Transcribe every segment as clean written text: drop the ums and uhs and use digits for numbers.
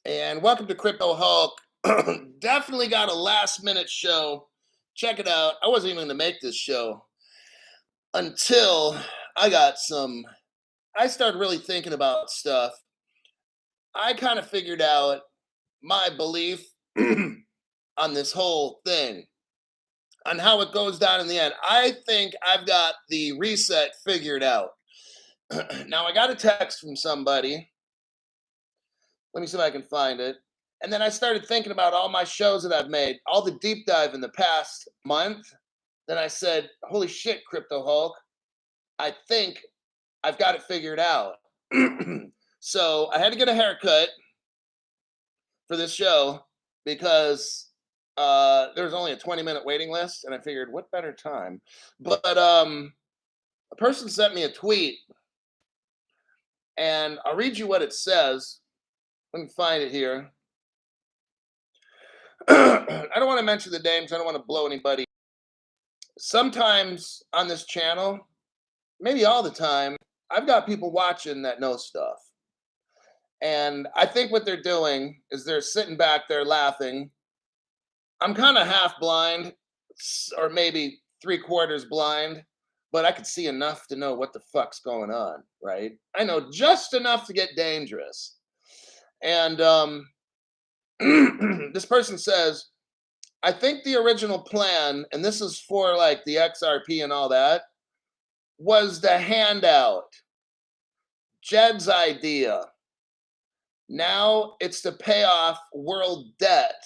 And welcome to Crypto Hulk. Definitely got a last minute show. Check it out. I wasn't even going to make this show until I got some. I started really thinking about stuff. I kind of figured out my belief on this whole thing, on how it goes down in the end. I think I've got the reset figured out. Now, I got a text from somebody. Let me see if I can find it. And then I started thinking about all my shows that I've made, all the deep dive in the past month. Then I said, holy shit, Crypto Hulk, I think I've got it figured out. So I had to get a haircut for this show because there's only a 20-minute waiting list. And I figured, what better time? But a person sent me a tweet, and I'll read you what it says. Let me find it here. I don't want to mention the names. I don't want to blow anybody. Sometimes on this channel, maybe all the time, I've got people watching that know stuff. And I think what they're doing is they're sitting back there laughing. I'm kind of half blind, or maybe 3/4 blind, but I could see enough to know what the fuck's going on, right? I know just enough to get dangerous. And this person says, I think the original plan, and this is for like the XRP and all that, was the handout. Jed's idea. Now it's to pay off world debt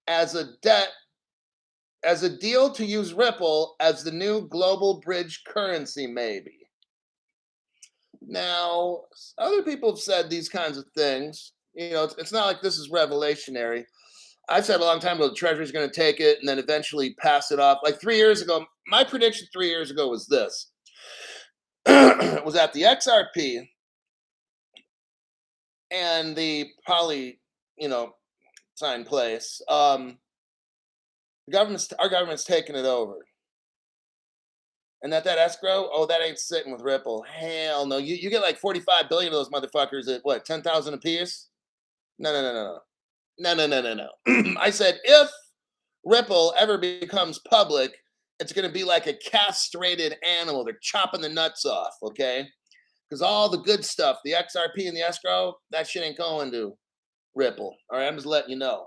as a deal to use Ripple as the new global bridge currency, maybe. Now, other people have said these kinds of things. You know, it's not like this is revolutionary. I said a long time ago the Treasury's going to take it and then eventually pass it off. Like 3 years ago, my prediction 3 years ago was this. It was at the XRP and the poly, sign place. Our government's taking it over. And that escrow, that ain't sitting with Ripple. Hell no. You get like 45 billion of those motherfuckers at what, 10,000 a piece? No. I said if Ripple ever becomes public, it's going to be like a castrated animal. They're chopping the nuts off, okay? Because all the good stuff, the XRP and the escrow, that shit ain't going to Ripple. All right, I'm just letting you know.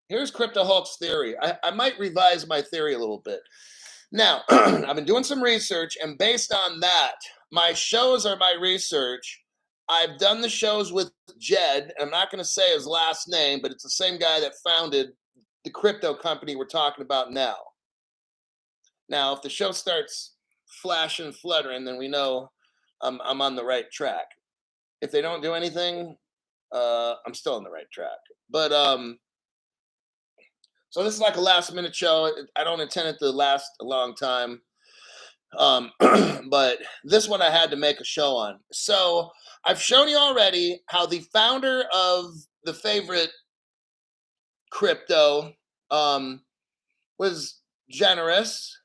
Here's Crypto Hulk's theory. I might revise my theory a little bit. Now, I've been doing some research, and based on that, my shows are my research. I've done the shows with Jed. I'm not going to say his last name, but it's the same guy that founded the crypto company we're talking about now. Now, if the show starts flashing, fluttering, then we know I'm on the right track. If they don't do anything, I'm still on the right track. But so this is like a last minute show. I don't intend it to last a long time. But this one I had to make a show on. So I've shown you already how the founder of the favorite crypto was generous,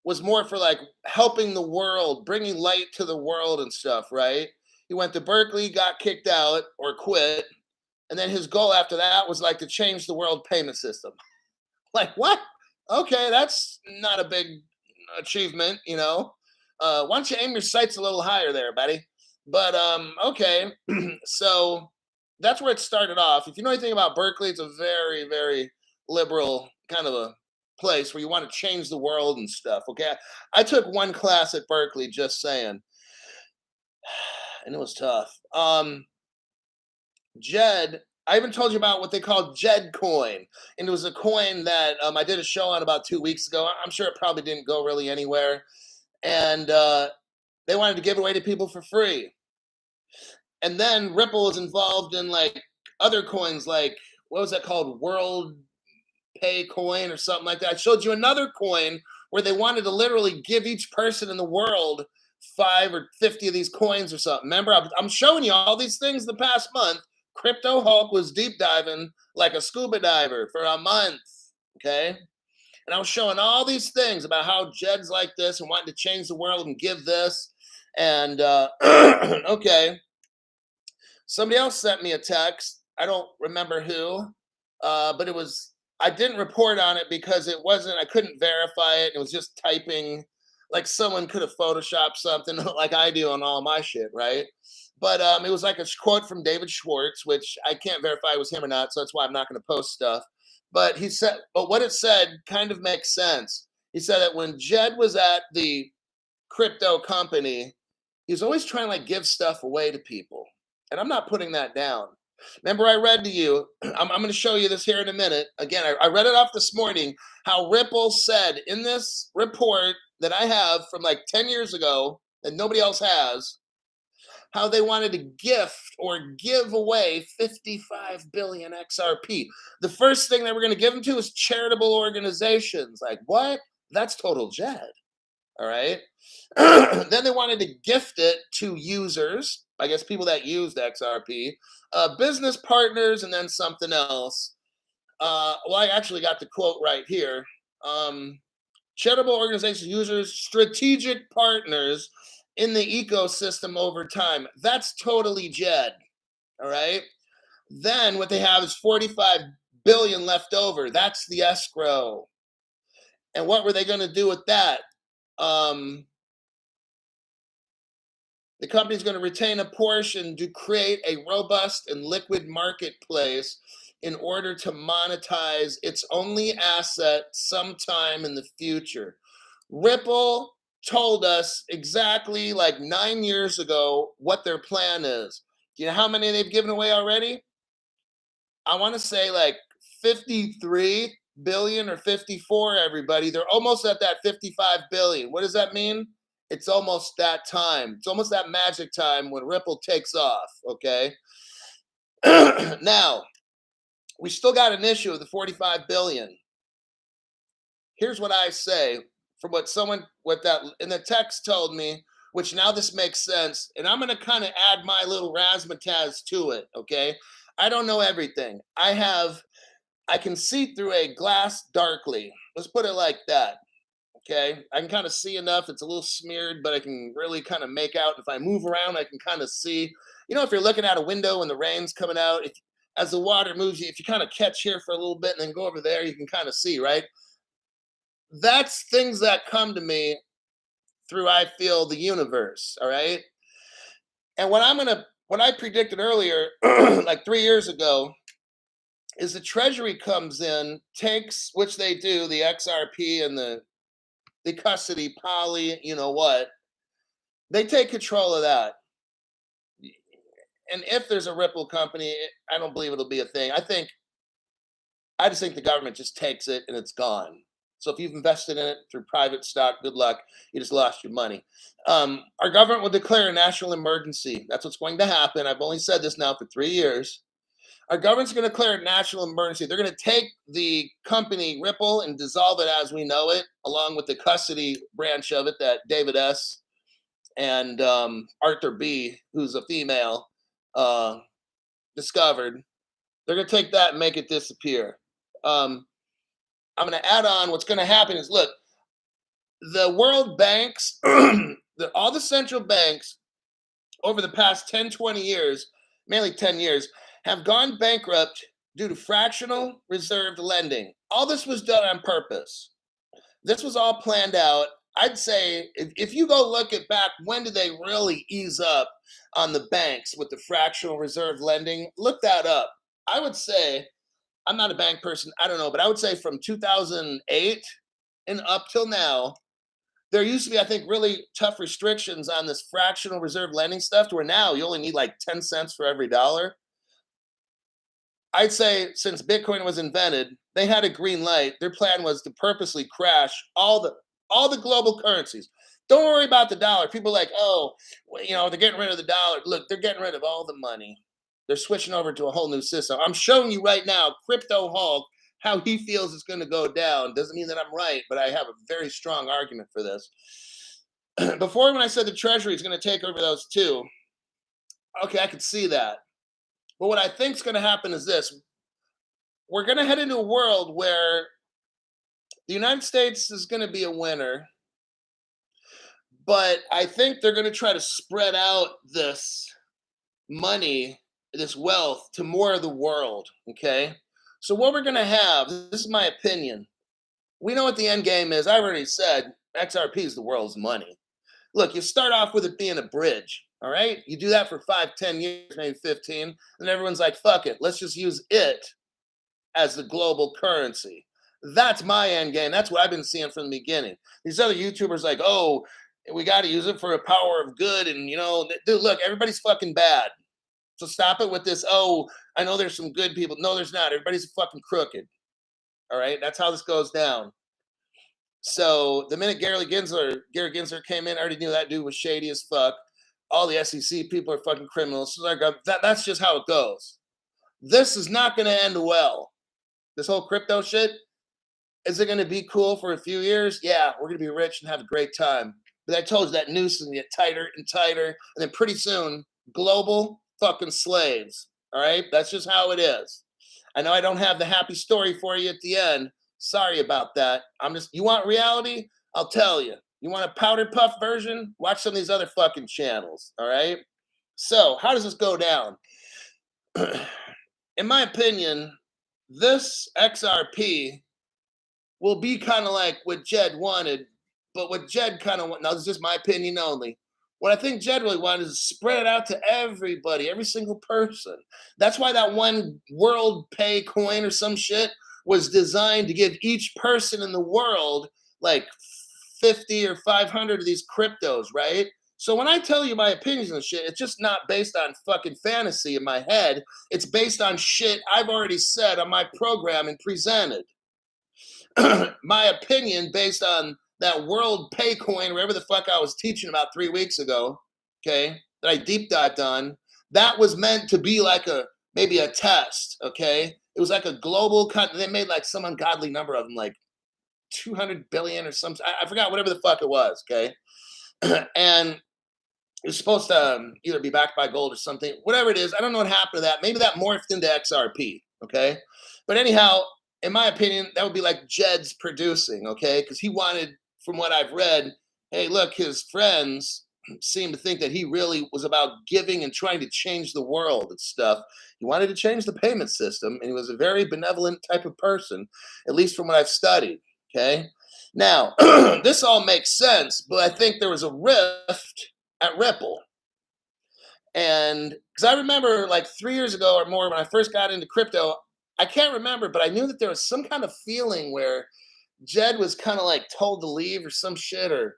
was more for like helping the world, bringing light to the world and stuff, right? He went to Berkeley, got kicked out or quit. And then his goal after that was like to change the world payment system. Like, what? Okay, that's not a big achievement, Why don't you aim your sights a little higher there, buddy? But okay. So that's where it started off. If you know anything about Berkeley, it's a very, very liberal kind of a place where you want to change the world and stuff. Okay. I took one class at Berkeley, just saying. And it was tough. Jed, I even told you about what they call Jed coin. And it was a coin that I did a show on about 2 weeks ago. I'm sure it probably didn't go really anywhere. And they wanted to give it away to people for free. And then Ripple was involved in like other coins, like what was that called? World Pay coin or something like that. I showed you another coin where they wanted to literally give each person in the world 5 or 50 of these coins or something. Remember, I'm showing you all these things the past month. Crypto Hulk was deep diving like a scuba diver for a month, okay? And I was showing all these things about how Jed's like this and wanting to change the world and give this. And, okay. Somebody else sent me a text. I don't remember who, but it was. I didn't report on it because it wasn't. I couldn't verify it. It was just typing. Like someone could have photoshopped something like I do on all my shit, right? But it was like a quote from David Schwartz, which I can't verify it was him or not, so that's why I'm not going to post stuff. But he said, but what it said kind of makes sense. He said that when Jed was at the crypto company, he was always trying to like give stuff away to people. And I'm not putting that down. Remember, I read to you, I'm going to show you this here in a minute. Again, I read it off this morning how Ripple said in this report that I have from like 10 years ago that nobody else has, how they wanted to gift or give away 55 billion XRP. The first thing they were going to give them to is charitable organizations. Like, what? That's total Jed. All right. Then they wanted to gift it to users, I guess people that used XRP, business partners, and then something else. Well, I actually got the quote right here. Charitable organizations, users, strategic partners in the ecosystem over time. That's totally Jed. All right. Then what they have is 45 billion left over. That's the escrow. And what were they going to do with that? The company's going to retain a portion to create a robust and liquid marketplace in order to monetize its only asset sometime in the future. Ripple told us exactly like 9 years ago what their plan is. Do you know how many they've given away already? I want to say like 53 billion or 54, everybody. They're almost at that 55 billion. What does that mean? It's almost that time. It's almost that magic time when Ripple takes off, okay? Now, we still got an issue with the 45 billion. Here's what I say from what someone with that in the text told me, which now this makes sense, and I'm going to kind of add my little razzmatazz to it, okay? I don't know everything. I can see through a glass darkly. Let's put it like that. Okay, I can kind of see enough. It's a little smeared, but I can really kind of make out. If I move around, I can kind of see. You know, if you're looking out a window and the rain's coming out, as the water moves, if you kind of catch here for a little bit and then go over there, you can kind of see, right? That's things that come to me through, I feel, the universe. All right. And what I predicted earlier, like 3 years ago, is the Treasury comes in, takes, which they do, the XRP and the custody, poly, you know what, they take control of that. And if there's a Ripple company, I don't believe it'll be a thing. I just think the government just takes it and it's gone. So if you've invested in it through private stock, good luck. You just lost your money. Our government will declare a national emergency. That's what's going to happen. I've only said this now for 3 years. Our government's going to declare a national emergency. They're going to take the company Ripple and dissolve it as we know it, along with the custody branch of it that David S. and Arthur B., who's a female, discovered. They're going to take that and make it disappear. I'm going to add on what's going to happen is, look, the world banks, all the central banks over the past 10, 20 years, mainly 10 years, have gone bankrupt due to fractional reserved lending. All this was done on purpose. This was all planned out. I'd say if you go look at back, when did they really ease up on the banks with the fractional reserve lending? Look that up. I would say, I'm not a bank person, I don't know, but I would say from 2008 and up till now, there used to be, I think, really tough restrictions on this fractional reserve lending stuff to where now you only need like 10 cents for every dollar. I'd say since Bitcoin was invented, they had a green light. Their plan was to purposely crash all the global currencies. Don't worry about the dollar. People are like, oh, well, you know, they're getting rid of the dollar. Look, they're getting rid of all the money. They're switching over to a whole new system. I'm showing you right now, Crypto Hulk, how he feels it's going to go down. Doesn't mean that I'm right, but I have a very strong argument for this. Before, when I said the Treasury is going to take over those two, okay, I could see that. But what I think is going to happen is this. We're going to head into a world where the United States is going to be a winner, but I think they're going to try to spread out this money this wealth to more of the world. Okay. So what we're gonna have, this is my opinion. We know what the end game is. I already said XRP is the world's money. Look, you start off with it being a bridge. All right. You do that for 5, 10 years, maybe 15, and everyone's like, fuck it. Let's just use it as the global currency. That's my end game. That's what I've been seeing from the beginning. These other YouTubers like, oh, we got to use it for a power of good. And, dude, look, everybody's fucking bad. So stop it with this. Oh, I know there's some good people. No, there's not. Everybody's fucking crooked. All right. That's how this goes down. So the minute Gary Gensler came in, I already knew that dude was shady as fuck. All the SEC people are fucking criminals. So like that's just how it goes. This is not going to end well. This whole crypto shit, is it going to be cool for a few years? Yeah, we're going to be rich and have a great time. But I told you that noose is going to get tighter and tighter. And then pretty soon, global fucking slaves. All right? That's just how it is. I know I don't have the happy story for you at the end. Sorry about that. You want reality? I'll tell you. You want a powder puff version? Watch some of these other fucking channels. All right? So, how does this go down? In my opinion, this XRP will be kind of like what Jed wanted, but what Jed kind of now this is just my opinion only. What I think Jed really wanted is spread it out to everybody, every single person. That's why that one world pay coin or some shit was designed to give each person in the world like 50 or 500 of these cryptos, right? So when I tell you my opinions on shit, it's just not based on fucking fantasy in my head. It's based on shit I've already said on my program and presented. My opinion based on that world pay coin, wherever the fuck I was teaching about 3 weeks ago, okay, that I deep dived on, that was meant to be like maybe a test, okay? It was like a global cut. They made like some ungodly number of them, like 200 billion or something. I forgot, whatever the fuck it was, okay? And it was supposed to either be backed by gold or something, whatever it is. I don't know what happened to that. Maybe that morphed into XRP, okay? But anyhow, in my opinion, that would be like Jed's producing, okay? Because he wanted, from what I've read, hey, look, his friends seem to think that he really was about giving and trying to change the world and stuff. He wanted to change the payment system, and he was a very benevolent type of person, at least from what I've studied, okay? Now, this all makes sense, but I think there was a rift at Ripple. And because I remember like 3 years ago or more when I first got into crypto, I can't remember, but I knew that there was some kind of feeling where Jed was kind of like told to leave or some shit, or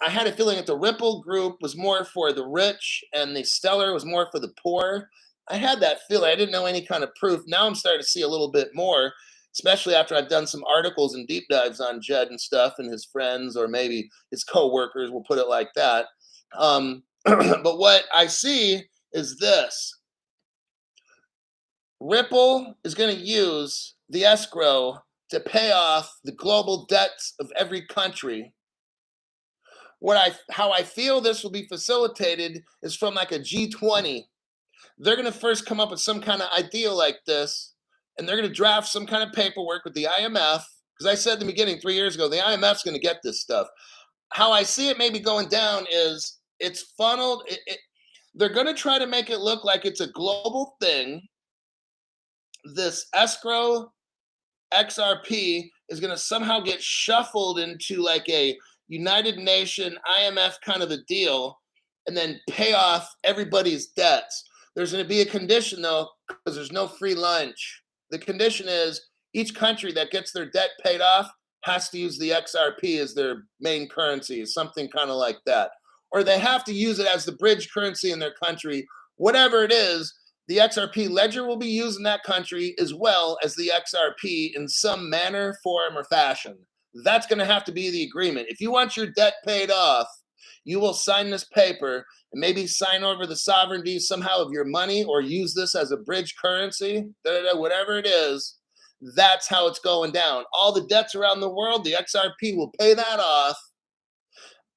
I had a feeling that the Ripple group was more for the rich and the Stellar was more for the poor. I had that feeling. I didn't know any kind of proof. Now I'm starting to see a little bit more, especially after I've done some articles and deep dives on Jed and stuff and his friends or maybe his co-workers, we'll put it like that. But what I see is this. Ripple is going to use the escrow to pay off the global debts of every country. How I feel this will be facilitated is from like a G20. They're going to first come up with some kind of idea like this, and they're going to draft some kind of paperwork with the IMF. Because I said in the beginning 3 years ago, the IMF's going to get this stuff. How I see it maybe going down is it's funneled. They're going to try to make it look like it's a global thing. This escrow XRP is going to somehow get shuffled into like a United Nation IMF kind of a deal and then pay off everybody's debts. There's going to be a condition though, because there's no free lunch. The condition is each country that gets their debt paid off has to use the XRP as their main currency, something kind of like that. Or they have to use it as the bridge currency in their country. Whatever it is, the XRP ledger will be used in that country as well as the XRP in some manner, form, or fashion. That's going to have to be the agreement. If you want your debt paid off, you will sign this paper and maybe sign over the sovereignty somehow of your money or use this as a bridge currency, whatever it is. That's how it's going down. All the debts around the world, the XRP will pay that off.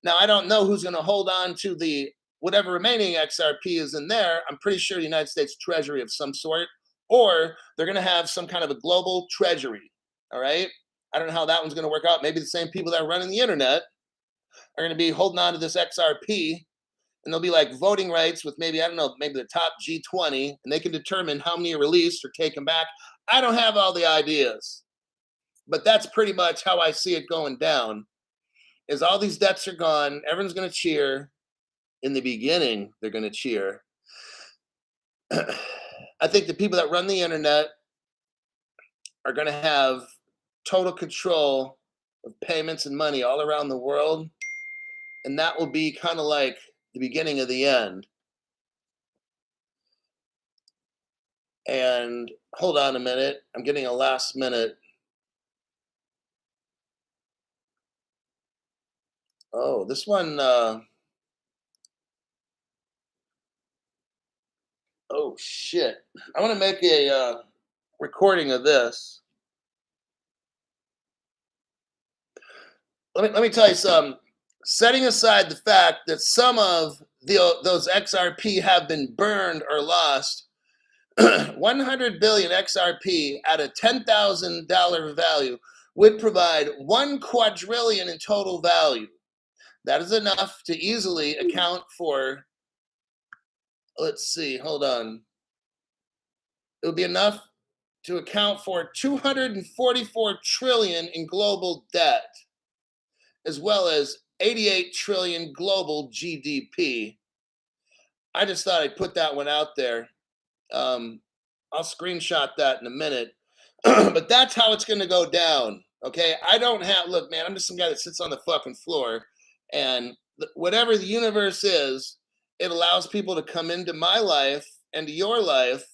Now, I don't know who's going to hold on to the whatever remaining XRP is in there. I'm pretty sure the United States Treasury of some sort, or they're going to have some kind of a global treasury. All right. I don't know how that one's going to work out. Maybe the same people that are running the internet are going to be holding on to this XRP and there'll be like voting rights with maybe, I don't know, maybe the top G20, and they can determine how many are released or taken back. I don't have all the ideas, but that's pretty much how I see it going down. Is all these debts are gone, everyone's going to cheer. In the beginning, they're going to cheer. I think the people that run the internet are going to have total control of payments and money all around the world, and that will be kind of like the beginning of the end. And hold on a minute, I'm getting a last minute. Oh, this one. Oh shit! I want to make a recording of this. Let me tell you something. Setting aside the fact that some of those XRP have been burned or lost, 100 billion XRP at a $10,000 value would provide 1 quadrillion in total value. That is enough to easily account for, let's see, hold on. It would be enough to account for 244 trillion in global debt, as well as 88 trillion global GDP. I just thought I'd put that one out there. I'll screenshot that in a minute. But that's how it's going to go down. Okay. I don't have, look, man, I'm just some guy that sits on the fucking floor, and whatever the universe is, it allows people to come into my life and to your life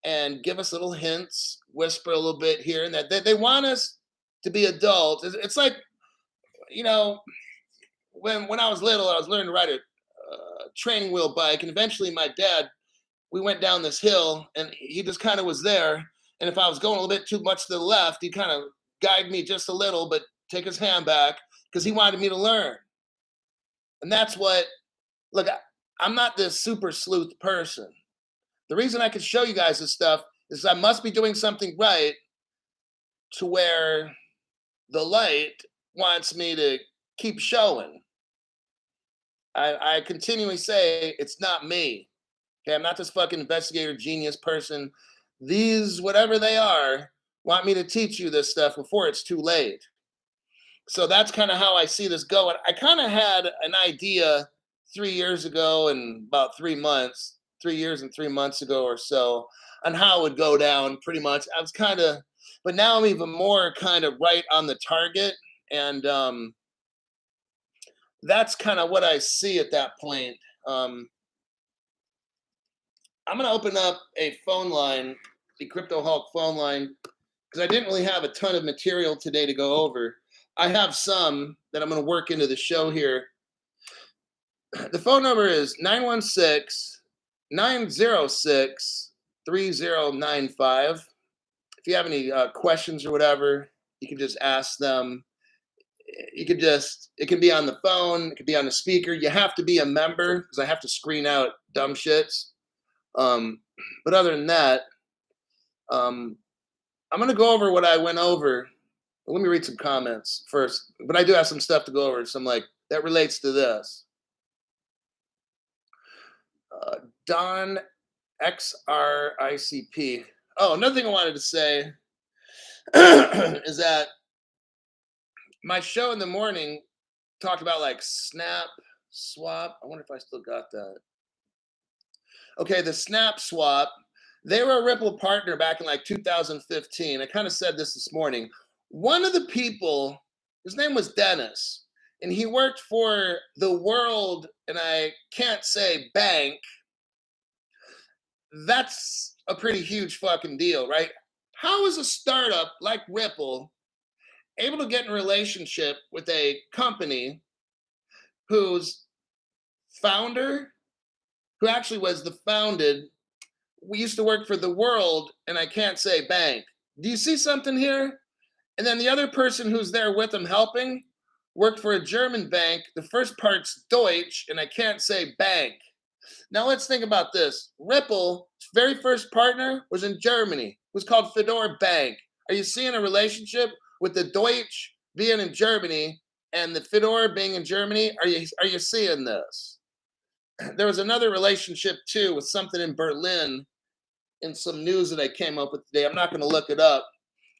and give us little hints, whisper a little bit here and that. They want us to be adults. It's like, you know, when I was little, I was learning to ride a training wheel bike, and eventually my dad, we went down this hill, and he just kind of was there. And if I was going a little bit too much to the left, he'd kind of guide me just a little, but take his hand back because he wanted me to learn. And that's what, look, I'm not this super sleuth person. The reason I can show you guys this stuff is I must be doing something right to where the light wants me to keep showing. I continually say it's not me. Okay, I'm not this fucking investigator genius person. These, whatever they are, want me to teach you this stuff before it's too late. So that's kind of how I see this going. I kind of had an idea 3 years ago and about 3 months, 3 years and 3 months ago or so, on how it would go down pretty much. I was kind of, but now I'm even more kind of right on the target. And that's kind of what I see at that point. I'm going to open up a phone line, the Crypto Hulk phone line, because I didn't really have a ton of material today to go over. I have some that I'm going to work into the show here. The phone number is 916-906-3095. If you have any questions or whatever, you can just ask them. You could just, it can be on the phone, it could be on the speaker. You have to be a member because I have to screen out dumb shits. But other than that, I'm going to go over what I went over. Let me read some comments first, but I do have some stuff to go over. So I'm like, that relates to this. Don XRICP. Oh, another thing I wanted to say is that my show in the morning talked about like Snap Swap. I wonder if I still got that. Okay, the Snap Swap. They were a Ripple partner back in like 2015. I kind of said this morning. One of the people, his name was Dennis, and he worked for the World, and I can't say bank. That's a pretty huge fucking deal, right? How is a startup like Ripple able to get in a relationship with a company whose founder, who actually was the founded, we used to work for the World, and I can't say bank. Do you see something here? And then the other person who's there with him helping worked for a German bank. The first part's Deutsch, and I can't say bank. Now let's think about this. Ripple's very first partner was in Germany. It was called Fedor Bank. Are you seeing a relationship with the Deutsch being in Germany and the Fedor being in Germany? Are you seeing this? there was another relationship too with something in Berlin in some news that I came up with today. I'm not going to look it up,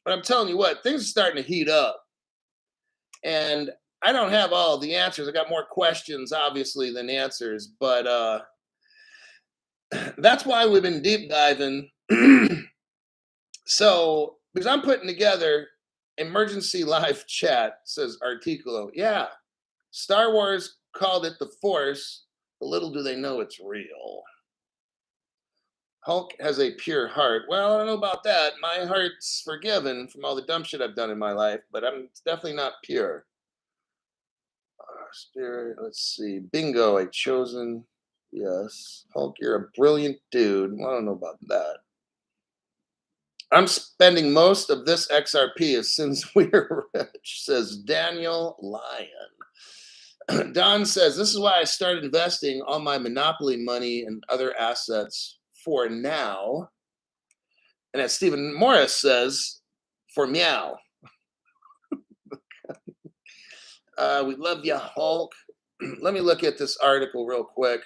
but I'm telling you what, things are starting to heat up. And I don't have all the answers. I got more questions, obviously, than answers. But that's why we've been deep diving. So, because I'm putting together emergency live chat, says Articulo. Yeah, Star Wars called it the Force, but little do they know it's real. Hulk has a pure heart. Well, I don't know about that. My heart's forgiven from all the dumb shit I've done in my life, but it's definitely not pure. Spirit, let's see. Bingo, a chosen. Yes. Hulk, you're a brilliant dude. Well, I don't know about that. I'm spending most of this XRP as soon as we're rich, says Daniel Lyon. Don says, this is why I started investing all my Monopoly money and other assets for now. And as Stephen Morris says, for meow. We love you, Hulk. Let me look at this article real quick.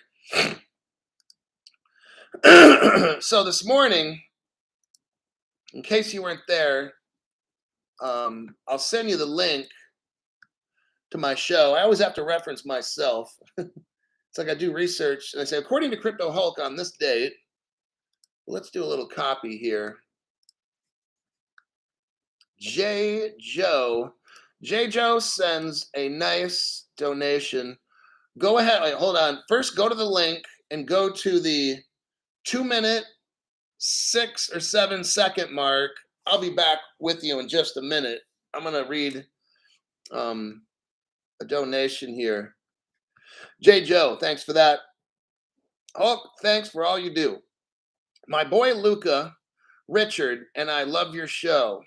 So this morning, in case you weren't there, I'll send you the link to my show. I always have to reference myself. It's like I do research and I say, according to Crypto Hulk on this date, let's do a little copy here. J. Joe sends a nice donation. Go ahead. Wait, hold on. First, go to the link and go to the 2-minute, 6 or 7 second mark. I'll be back with you in just a minute. I'm going to read a donation here. J. Joe, thanks for that. Hulk, thanks for all you do. My boy Luca, Richard, and I love your show.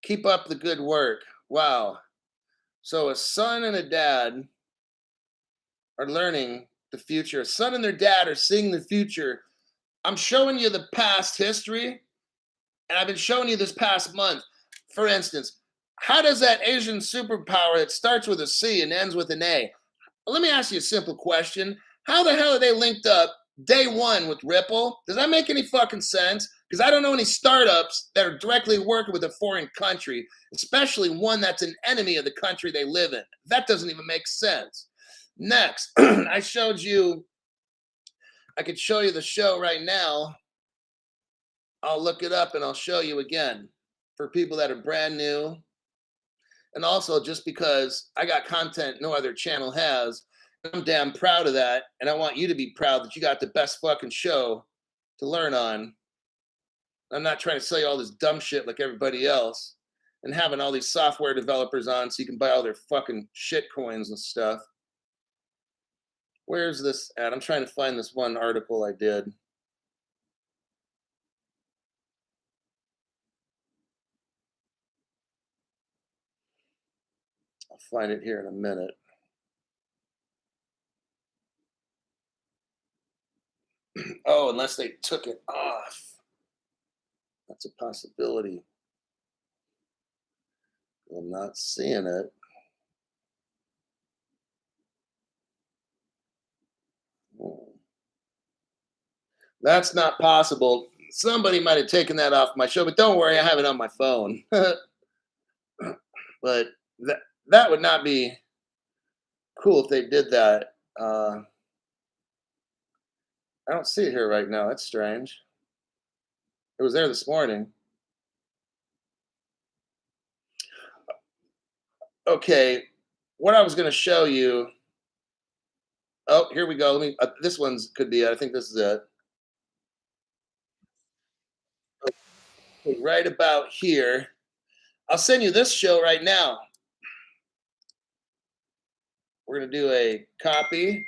Keep up the good work. Wow. So a son and a dad are learning the future. A son and their dad are seeing the future. I'm showing you the past history, and I've been showing you this past month. For instance, how does that Asian superpower that starts with a C and ends with an A? Well, let me ask you a simple question. How the hell are they linked up day one with Ripple? Does that make any fucking sense? Because I don't know any startups that are directly working with a foreign country, especially one that's an enemy of the country they live in. That doesn't even make sense. Next, I could show you the show right now. I'll look it up and I'll show you again for people that are brand new. And also just because I got content no other channel has, I'm damn proud of that. And I want you to be proud that you got the best fucking show to learn on. I'm not trying to sell you all this dumb shit like everybody else and having all these software developers on so you can buy all their fucking shit coins and stuff. Where's this at? I'm trying to find this one article I did. I'll find it here in a minute. Oh, unless they took it off. That's a possibility. I'm not seeing it. That's not possible. Somebody might have taken that off my show, but don't worry, I have it on my phone. But that would not be cool if they did that. I don't see it here right now. That's strange. It was there this morning. Okay, what I was going to show you. Oh, here we go. Let me. This one's could be it. I think this is it. Okay, right about here. I'll send you this show right now. We're going to do a copy.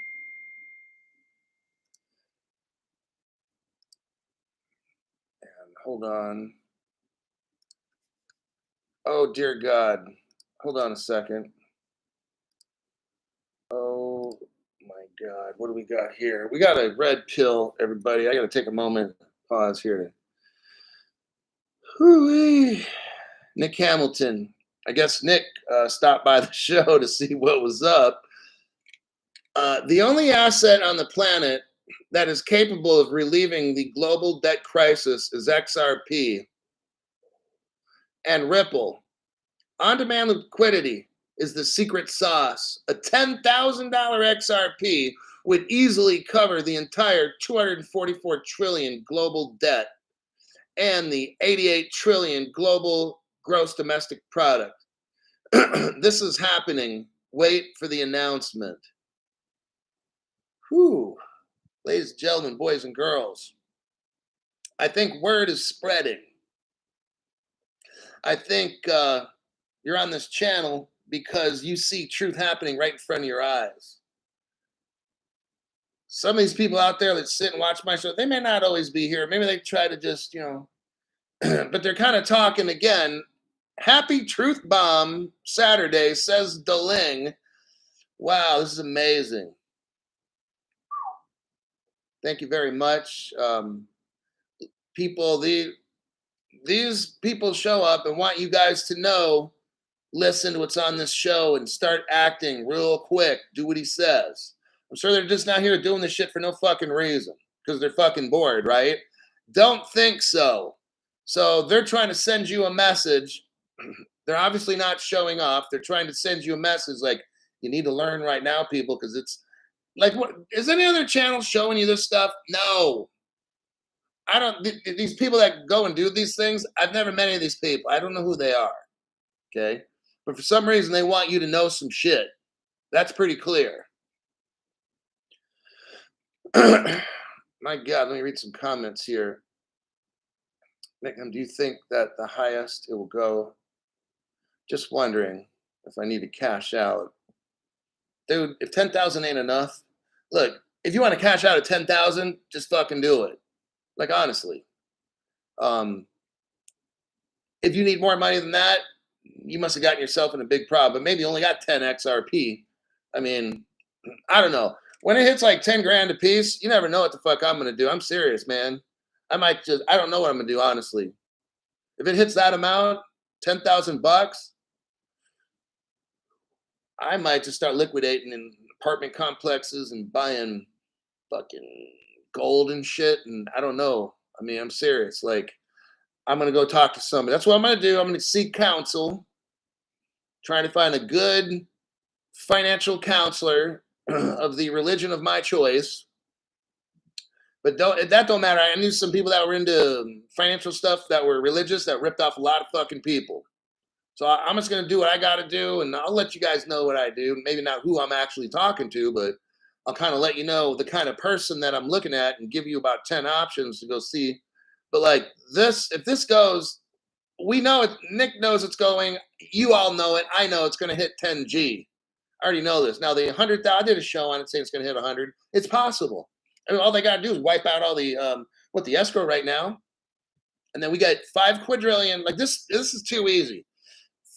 And hold on. Oh, dear God. Hold on a second. Oh, my God. What do we got here? We got a red pill, everybody. I got to take a moment, pause here. Hoo-wee. Nick Hamilton. I guess Nick stopped by the show to see what was up. The only asset on the planet that is capable of relieving the global debt crisis is XRP and Ripple. On demand liquidity is the secret sauce. A $10,000 XRP would easily cover the entire 244 trillion global debt and the 88 trillion global gross domestic product. This is happening. Wait for the announcement. Whew. Ladies and gentlemen, boys and girls, I think word is spreading. I think you're on this channel because you see truth happening right in front of your eyes. Some of these people out there that sit and watch my show, they may not always be here. Maybe they try to just, but they're kind of talking again. Happy Truth Bomb Saturday, says Deling. Wow, this is amazing. Thank you very much. People, these people show up and want you guys to know, listen to what's on this show and start acting real quick. Do what he says. I'm sure they're just not here doing this shit for no fucking reason because they're fucking bored, right? Don't think so. So they're trying to send you a message. They're obviously not showing off. They're trying to send you a message like, you need to learn right now, people, because it's like, what is any other channel showing you this stuff? No. I don't, these people that go and do these things, I've never met any of these people. I don't know who they are. Okay. But for some reason, they want you to know some shit. That's pretty clear. My God, let me read some comments here. Do you think that the highest it will go? Just wondering if I need to cash out. Dude, if 10,000 ain't enough, look, if you want to cash out at 10,000, just fucking do it. Like, honestly. If you need more money than that, you must have gotten yourself in a big problem. But maybe you only got 10 XRP. I mean, I don't know. When it hits like 10 grand a piece, you never know what the fuck I'm going to do. I'm serious, man. I don't know what I'm going to do, honestly. If it hits that amount, 10,000 bucks, I might just start liquidating in apartment complexes and buying fucking gold and shit. And I don't know. I mean, I'm serious. Like, I'm going to go talk to somebody. That's what I'm going to do. I'm going to seek counsel, trying to find a good financial counselor of the religion of my choice. But that don't matter. I knew some people that were into financial stuff that were religious that ripped off a lot of fucking people. So I'm just going to do what I got to do, and I'll let you guys know what I do. Maybe not who I'm actually talking to, but I'll kind of let you know the kind of person that I'm looking at and give you about 10 options to go see. But like this, if this goes, we know it. Nick knows it's going. You all know it. I know it's going to hit 10G. I already know this. Now, the 100,000, I did a show on it saying it's going to hit 100. It's possible. I mean, all they got to do is wipe out all the, the escrow right now. And then we got 5 quadrillion. Like this is too easy.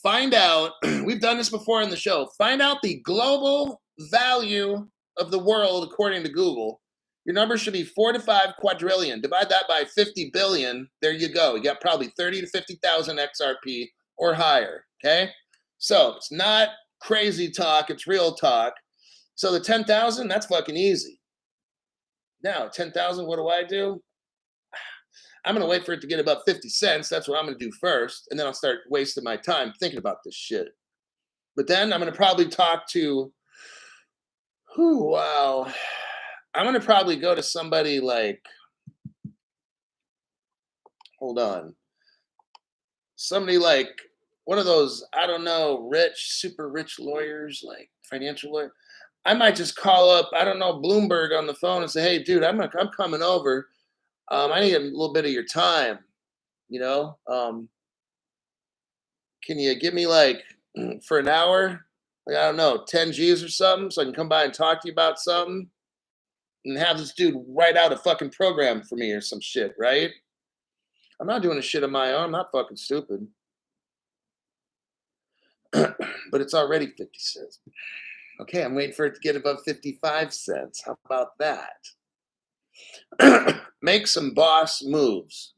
Find out, we've done this before in the show, find out the global value of the world according to Google. Your number should be 4 to 5 quadrillion. Divide that by 50 billion. There you go. You got probably 30 to 50,000 XRP or higher. Okay. So it's not crazy talk. It's real talk. So the 10,000, that's fucking easy. Now, 10,000, what do? I'm going to wait for it to get above 50 cents. That's what I'm going to do first. And then I'll start wasting my time thinking about this shit. But then I'm going to probably talk to, I'm going to probably go to somebody like, somebody like one of those, I don't know, super rich lawyers, like financial lawyer. I might just call up, I don't know, Bloomberg on the phone and say, hey, dude, I'm coming over. I need a little bit of your time, Can you give me like for an hour, like, I don't know, 10 G's or something, so I can come by and talk to you about something and have this dude write out a fucking program for me or some shit, right? I'm not doing this shit on my own. I'm not fucking stupid. But it's already 50 cents. Okay, I'm waiting for it to get above 55 cents. How about that? Make some boss moves.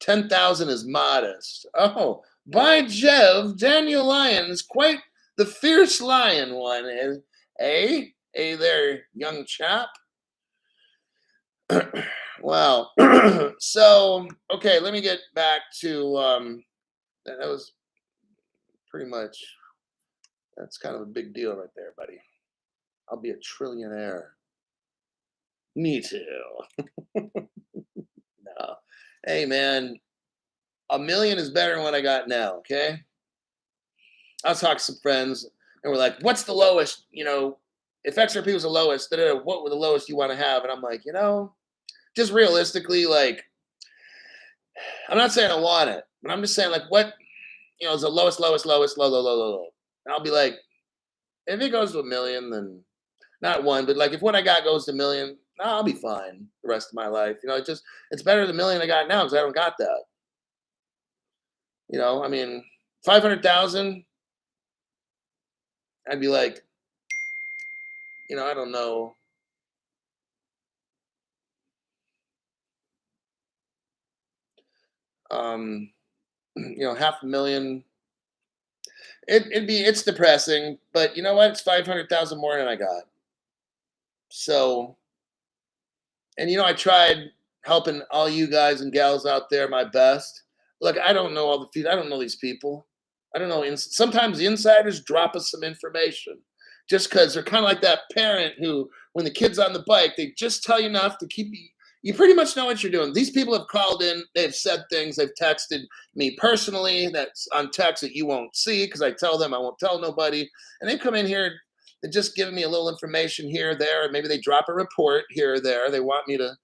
10,000 is modest. Oh, by Jove, Daniel Lyons, quite the fierce lion one is. Eh? Hey there, young chap. Wow. So, okay, let me get back to that was pretty much that's kind of a big deal right there, buddy. I'll be a trillionaire. Me too. No. Hey man, a million is better than what I got now, okay? I was talking to some friends and we're like, what's the lowest, if XRP was the lowest, what were the lowest you want to have? And I'm like, just realistically, like, I'm not saying I want it, but I'm just saying, like, what, is the lowest, lowest, lowest, low, low, low, low, low. And I'll be like, if it goes to a million, then not one, but like if what I got goes to a million, no, I'll be fine the rest of my life. It's better than the million I got now because I don't got that. I mean, 500,000, I'd be like, I don't know. Um, half a million. It's depressing, but you know what? It's 500,000 more than I got. So, and I tried helping all you guys and gals out there my best. Look, I don't know all the people. I don't know these people. I don't know. Sometimes the insiders drop us some information just because they're kind of like that parent who, when the kid's on the bike, they just tell you enough to keep you. You pretty much know what you're doing. These people have called in. They've said things. They've texted me personally. That's on text that you won't see because I tell them I won't tell nobody. And they come in here and just give me a little information here or there. Or maybe they drop a report here or there. They want me to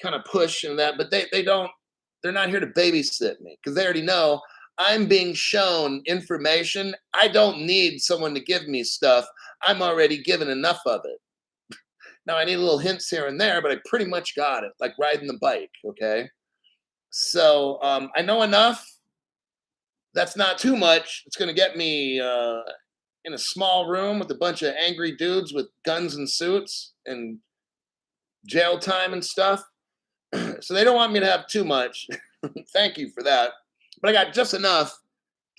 kind of push and that, but they don't. They're not here to babysit me because they already know I'm being shown information. I don't need someone to give me stuff. I'm already given enough of it. Now I need a little hints here and there, but I pretty much got it, like riding the bike. Okay. So I know enough. That's not too much. It's going to get me in a small room with a bunch of angry dudes with guns and suits and jail time and stuff. So they don't want me to have too much. Thank you for that. But I got just enough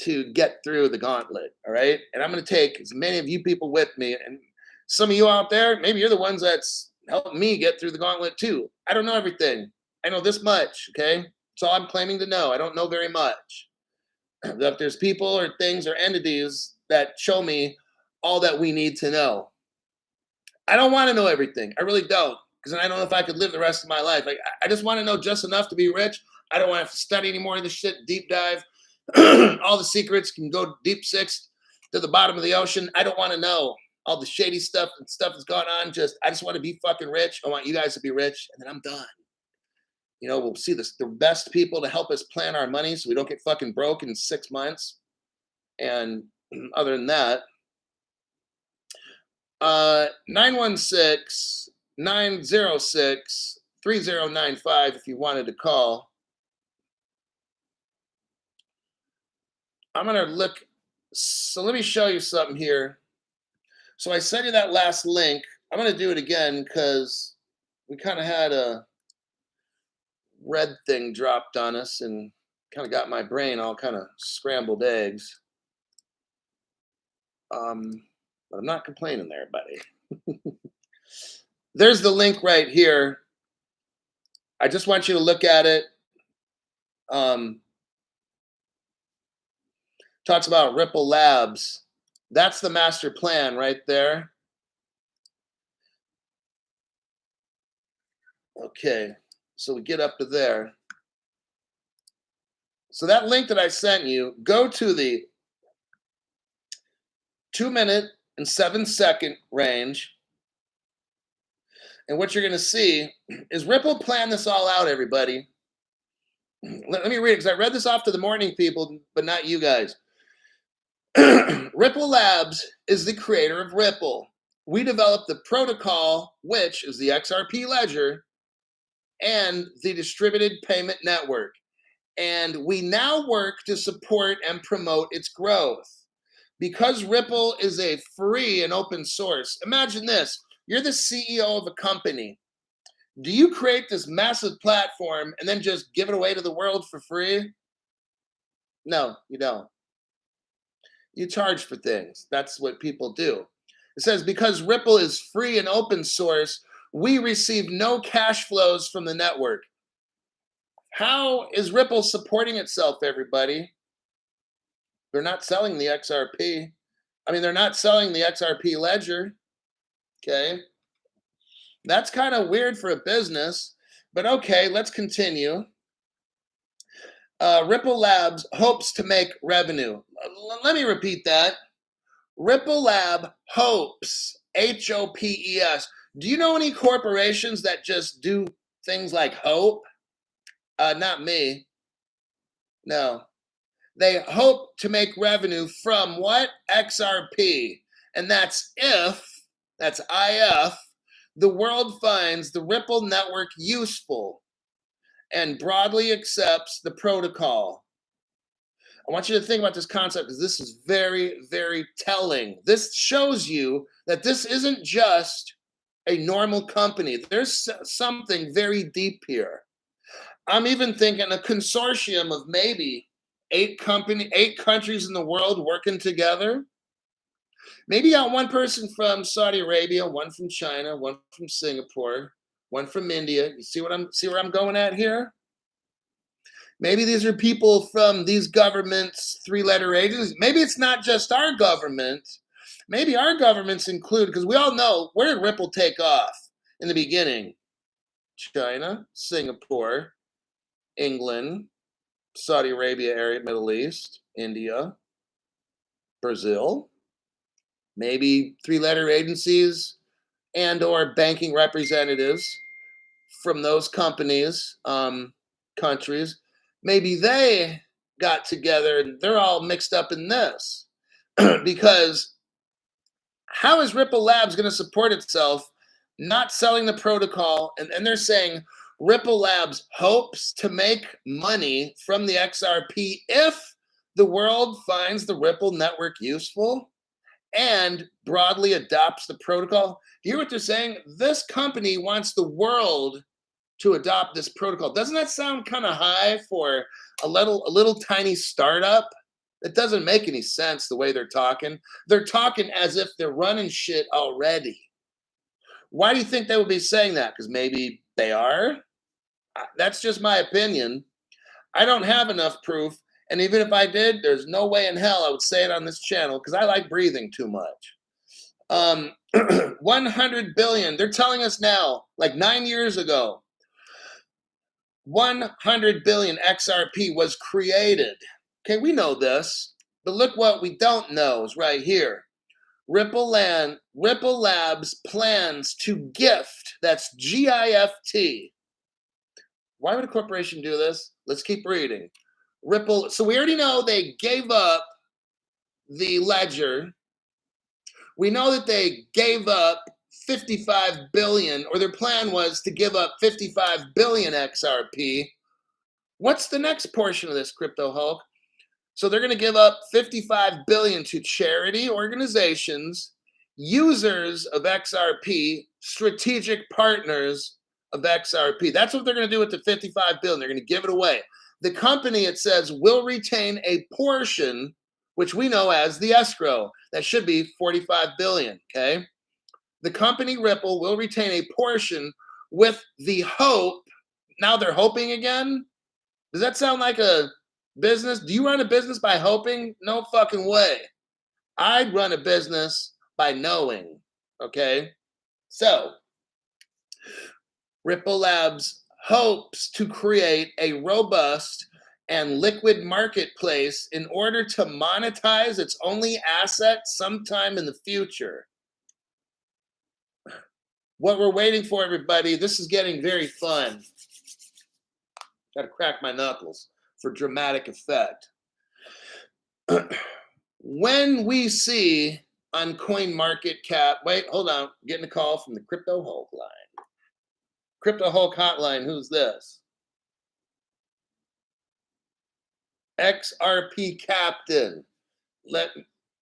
to get through the gauntlet. All right. And I'm going to take as many of you people with me. And some of you out there, maybe you're the ones that's helping me get through the gauntlet too. I don't know everything. I know this much. Okay. That's all I'm claiming to know. I don't know very much. If there's people or things or entities that show me all that we need to know, I don't want to know everything. I really don't. Because I don't know if I could live the rest of my life. Like, I just want to know just enough to be rich. I don't want to have to study any more of this shit, deep dive. All the secrets can go deep six to the bottom of the ocean. I don't want to know all the shady stuff and stuff that's gone on. I just want to be fucking rich. I want you guys to be rich, and then I'm done. We'll see the best people to help us plan our money so we don't get fucking broke in 6 months. And other than that, 916-906-3095 if you wanted to call. I'm going to look. So let me show you something here. So I sent you that last link. I'm going to do it again because we kind of had a red thing dropped on us and kind of got my brain all kind of scrambled eggs. But I'm not complaining there, buddy. There's the link right here. I just want you to look at it. Talks about Ripple Labs. That's the master plan right there. Okay, so we get up to there. So that link that I sent you, go to the 2-minute and 7-second range. And what you're going to see is Ripple planned this all out, everybody. Let me read it because I read this off to the morning people, but not you guys. Ripple Labs is the creator of Ripple. We developed the protocol, which is the XRP ledger and the distributed payment network. And we now work to support and promote its growth. Because Ripple is a free and open source, imagine this. You're the CEO of a company. Do you create this massive platform and then just give it away to the world for free? No, you don't. You charge for things. That's what people do. It says, because Ripple is free and open source, we receive no cash flows from the network. How is Ripple supporting itself, everybody? They're not selling the XRP. I mean, they're not selling the XRP ledger. Okay. That's kind of weird for a business, but okay, let's continue. Ripple Labs hopes to make revenue. Let me repeat that. Ripple Lab hopes, HOPES. Do you know any corporations that just do things like hope? Not me. No. They hope to make revenue from what? XRP. And that's IF, the world finds the Ripple network useful and broadly accepts the protocol. I want you to think about this concept because this is very, very telling. This shows you that this isn't just a normal company. There's something very deep here. I'm even thinking a consortium of maybe 8 countries in the world working together. Maybe you got one person from Saudi Arabia, one from China, one from Singapore, one from India. You see where I'm going at here? Maybe these are people from these governments, 3-letter agencies. Maybe it's not just our government. Maybe our governments include, because we all know, where did Ripple take off in the beginning? China, Singapore, England, Saudi Arabia area, Middle East, India, Brazil. Maybe 3-letter agencies and or banking representatives from those companies, countries. Maybe they got together and they're all mixed up in this. Because how is Ripple Labs going to support itself not selling the protocol? And they're saying Ripple Labs hopes to make money from the XRP if the world finds the Ripple network useful and broadly adopts the protocol. Do you hear what they're saying? This company wants the world to adopt this protocol. Doesn't that sound kind of high for a little tiny startup? It doesn't make any sense the way they're talking. They're talking as if they're running shit already. Why do you think they would be saying that? Because maybe they are? That's just my opinion. I don't have enough proof. And even if I did, there's no way in hell I would say it on this channel because I like breathing too much. 100 billion. They're telling us now, like 9 years ago, 100 billion XRP was created. Okay, we know this, but look what we don't know is right here. Ripple Labs plans to gift, that's GIFT. Why would a corporation do this? Let's keep reading. Ripple, so we already know they gave up the ledger. We know that they gave up 55 billion, or their plan was to give up 55 billion XRP. What's the next portion of this, Crypto Hulk? So they're going to give up 55 billion to charity organizations, users of XRP, strategic partners of XRP. That's what they're going to do with the 55 billion. They're going to give it away. The company, it says, will retain a portion, which we know as the escrow. That should be 45 billion, okay? The company Ripple will retain a portion with the hope. Now they're hoping again? Does that sound like a business? Do you run a business by hoping? No fucking way. I'd run a business by knowing, okay? So, Ripple Labs hopes to create a robust and liquid marketplace in order to monetize its only asset sometime in the future. What we're waiting for, everybody, this is getting very fun. Got to crack my knuckles for dramatic effect. When we see on CoinMarketCap, wait, hold on, I'm getting a call from the Crypto Hulk line. Crypto Hulk hotline, who's this? XRP Captain.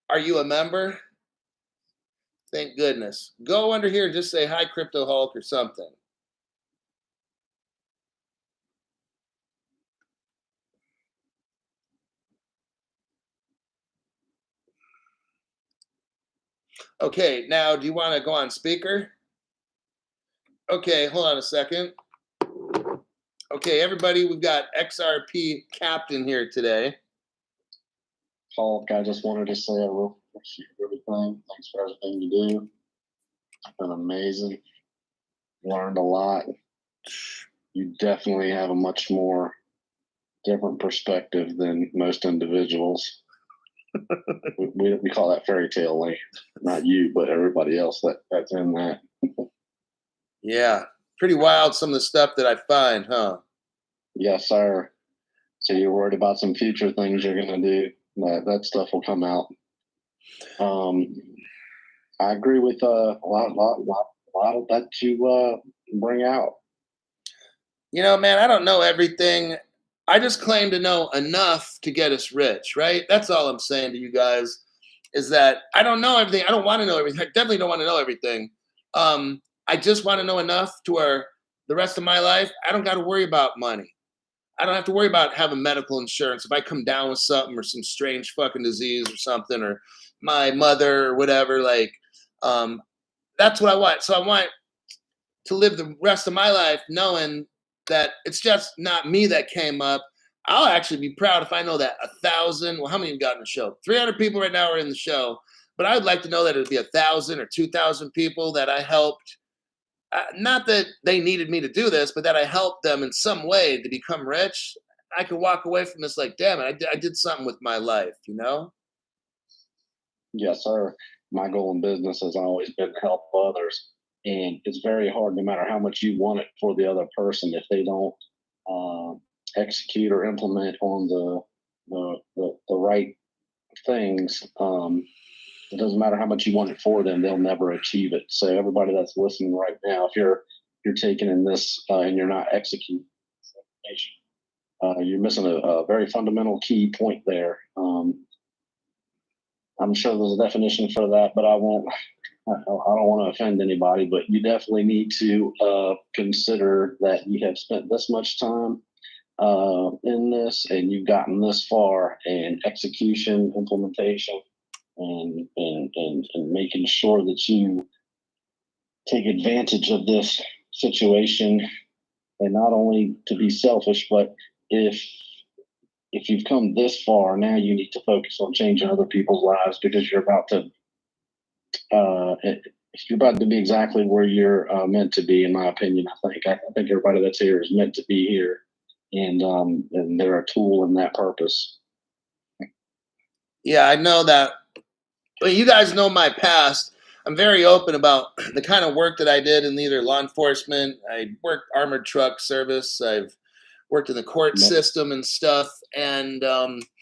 Are you a member? Thank goodness. Go under here and just say hi, Crypto Hulk, or something. Okay, now do you want to go on speaker? Okay, hold on a second. Okay, everybody, we've got XRP Captain here today. Hulk, I just wanted to say I really appreciate everything. Thanks for everything you do. It's been amazing. Learned a lot. You definitely have a much more different perspective than most individuals. we call that fairy tale land. Not you, but everybody else that's in that. Yeah, pretty wild some of the stuff that I find, huh? Yes, sir. So you're worried about some future things you're gonna do. That stuff will come out. I agree with a lot of that you bring out. You know, man, I don't know everything. I just claim to know enough to get us rich, right? That's all I'm saying to you guys is that I don't know everything. I don't want to know everything. I definitely don't want to know everything. I just want to know enough to where the rest of my life, I don't got to worry about money. I don't have to worry about having medical insurance. If I come down with something or some strange fucking disease or something, or my mother or whatever, like, um, that's what I want. So I want to live the rest of my life knowing that it's just not me that came up. I'll actually be proud if I know that 1,000, well, how many have got in the show? 300 people right now are in the show, but I would like to know that it'd be 1,000 or 2,000 people that I helped. Not that they needed me to do this, but that I helped them in some way to become rich. I could walk away from this like, damn it, I did something with my life, you know? Yes, sir. My goal in business has always been to help others. And it's very hard, no matter how much you want it for the other person, if they don't uh, execute or implement on the right things. It doesn't matter how much you want it for them; they'll never achieve it. So, everybody that's listening right now, if you're taking in this and you're not executing, you're missing a very fundamental key point there. I'm sure there's a definition for that, but I won't. I don't want to offend anybody, but you definitely need to consider that you have spent this much time in this, and you've gotten this far, and execution, implementation, and making sure that you take advantage of this situation, and not only to be selfish, but if you've come this far, now you need to focus on changing other people's lives because you're about to if you're about to be exactly where you're meant to be, in my opinion. I think everybody that's here is meant to be here, and they're a tool in that purpose. Yeah, I know that. Well, you guys know my past. I'm very open about the kind of work that I did in either law enforcement. I worked armored truck service. I've worked in the court system and stuff, and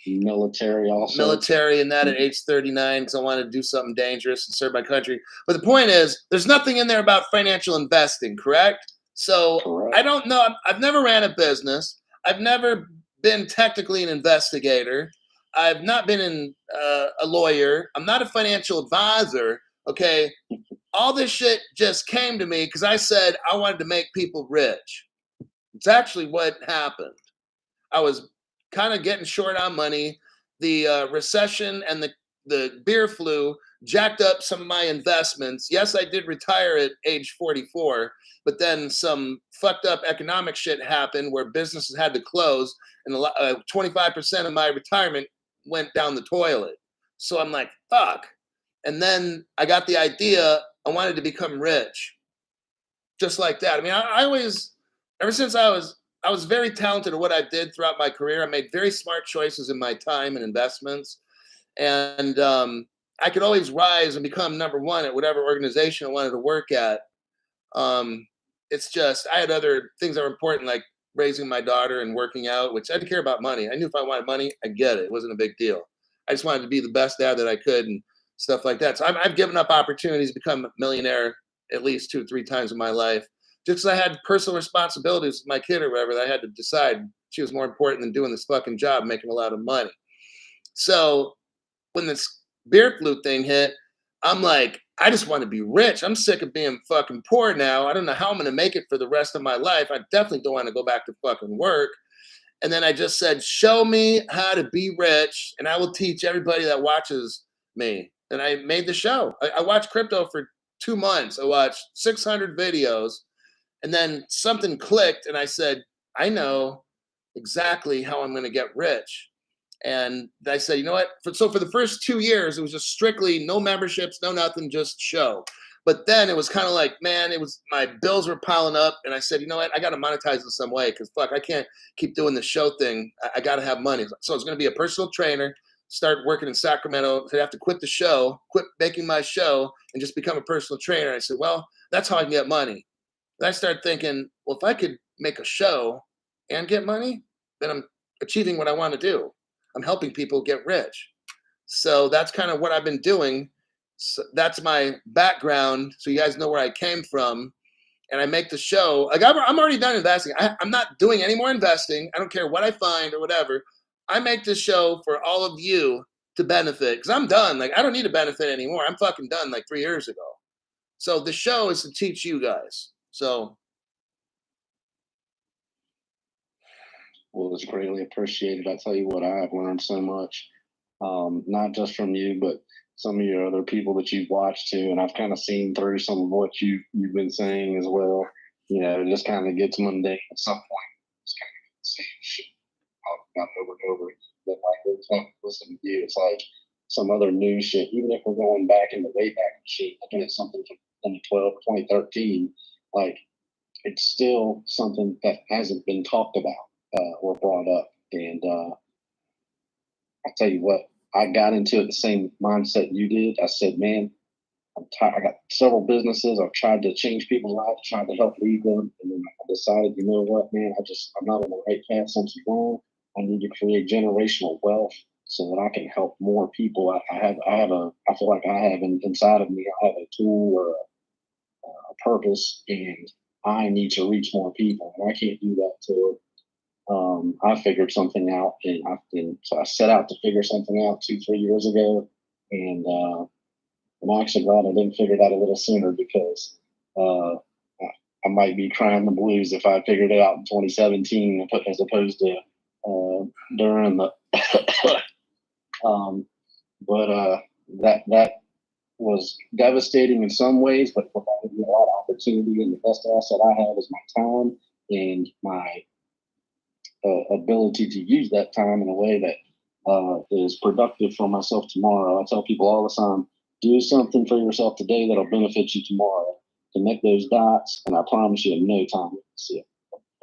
Military also. military and that at age 39 because I wanted to do something dangerous and serve my country. But the point is, there's nothing in there about financial investing, correct? So Correct. I don't know. I've never ran a business. I've never been technically an investigator. I've not been a lawyer. I'm not a financial advisor. Okay. All this shit just came to me because I said I wanted to make people rich. It's actually what happened. I was kind of getting short on money. The recession and the beer flu jacked up some of my investments. Yes, I did retire at age 44, but then some fucked up economic shit happened where businesses had to close, and 25% of my retirement went down the toilet. So I'm like, fuck. And then I got the idea I wanted to become rich, just like that. I mean, I always, ever since I was very talented at what I did throughout my career. I made very smart choices in my time and investments, and I could always rise and become number one at whatever organization I wanted to work at. Um, it's just I had other things that were important, like raising my daughter and working out, which I didn't care about money. I knew if I wanted money, I get it. It wasn't a big deal. I just wanted to be the best dad that I could and stuff like that. So I've given up opportunities to become a millionaire at least 2 or 3 times in my life, just because I had personal responsibilities with my kid or whatever that I had to decide she was more important than doing this fucking job, making a lot of money. So when this beer flu thing hit, I'm like, I just want to be rich. I'm sick of being fucking poor now. I don't know how I'm going to make it for the rest of my life. I definitely don't want to go back to fucking work. And then I just said, show me how to be rich, and I will teach everybody that watches me. and I made the show. I watched crypto for 2 months. I watched 600 videos, and then something clicked, and I said, I know exactly how I'm going to get rich. And I said, you know what? So for the first 2 years, it was just strictly no memberships, no nothing, just show. But then it was kind of like, man, it was my bills were piling up, and I said, you know what? I got to monetize in some way because fuck, I can't keep doing the show thing. I got to have money. So I was going to be a personal trainer, start working in Sacramento. I'd have to quit the show, quit making my show, and just become a personal trainer. I said, well, that's how I can get money. Then I started thinking, well, if I could make a show and get money, then I'm achieving what I want to do. I'm helping people get rich. So that's kind of what I've been doing. So that's my background. So you guys know where I came from. And I make the show. Like I'm already done investing. I'm not doing any more investing. I don't care what I find or whatever. I make this show for all of you to benefit because I'm done. Like I don't need to benefit anymore. I'm fucking done like 3 years ago. So the show is to teach you guys. So Well, it's greatly appreciated. I tell you what, I have learned so much, not just from you, but some of your other people that you've watched too. And I've kind of seen through some of what you've been saying as well. You know, it just kind of gets mundane at some point. It's kind of the same shit about over and over. But like every time I listen to you, it's like some other new shit. Even if we're going back in the way back shit, looking at something from 2012, 2013, like it's still something that hasn't been talked about or brought up. And I tell you what, I got into it the same mindset you did. I said, man, I'm tired. I got several businesses. I've tried to change people's lives, tried to help lead them. And then I decided, you know what, man, I'm not on the right path. Something's wrong. I need to create generational wealth so that I can help more people. I feel like I have inside of me, I have a tool or a purpose, and I need to reach more people. And I can't do that till I figured something out, and so I set out to figure something out 2, 3 years ago, and I'm actually glad I didn't figure it out a little sooner because I might be crying the blues if I figured it out in 2017 as opposed to during the. um, but that was devastating in some ways, but provided me a lot of opportunity. And the best asset I have is my time and my ability to use that time in a way that is productive for myself tomorrow. I tell people all the time, do something for yourself today that'll benefit you tomorrow. Connect those dots, and I promise you, in no time, you'll see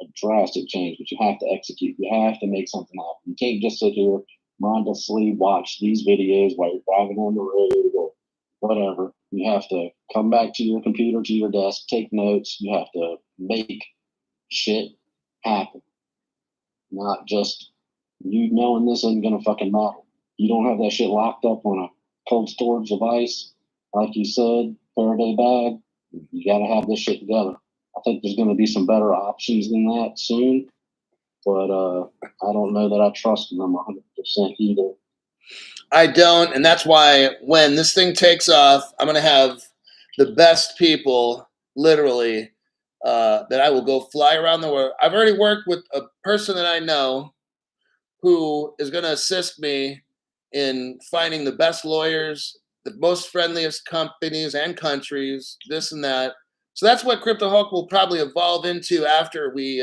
a drastic change. But you have to execute. You have to make something happen. You can't just sit here mindlessly watch these videos while you're driving on the road or whatever. You have to come back to your computer, to your desk, take notes. You have to make shit happen. Not just you knowing this isn't gonna fucking matter. You don't have that shit locked up on a cold storage device, like you said, Faraday bag. You gotta have this shit together. I think there's gonna be some better options than that soon, but I don't know that I trust them 100% either. I don't, and that's why when this thing takes off, I'm gonna have the best people, literally, that I will go fly around the world. I've already worked with a person that I know who is going to assist me in finding the best lawyers, the most friendliest companies and countries, this and that. So that's what Crypto Hulk will probably evolve into after we